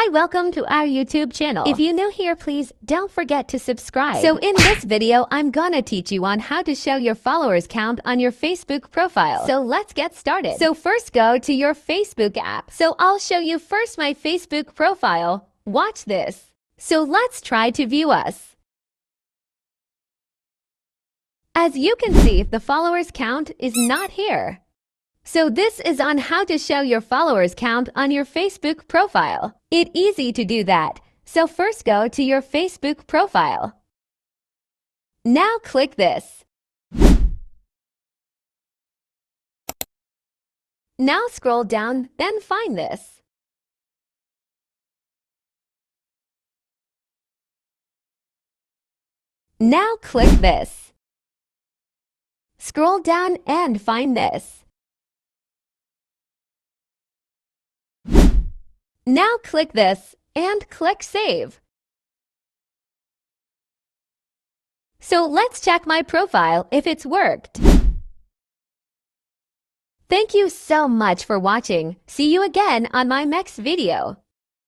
Hi, welcome to our YouTube channel. If you're new here, please don't forget to subscribe. So in this video, I'm gonna teach you on how to show your followers count on your Facebook profile. So let's get started. So first go to your Facebook app. So I'll show you first my Facebook profile. Watch this. So let's try to view us. As you can see, the followers count is not here. So this is on how to show your followers count on your Facebook profile. It's easy to do that. So first go to your Facebook profile. Now click this. Now scroll down, then find this. Now click this. Scroll down and find this. Now click this and click Save. So let's check my profile if it's worked. Thank you so much for watching. See you again on my next video.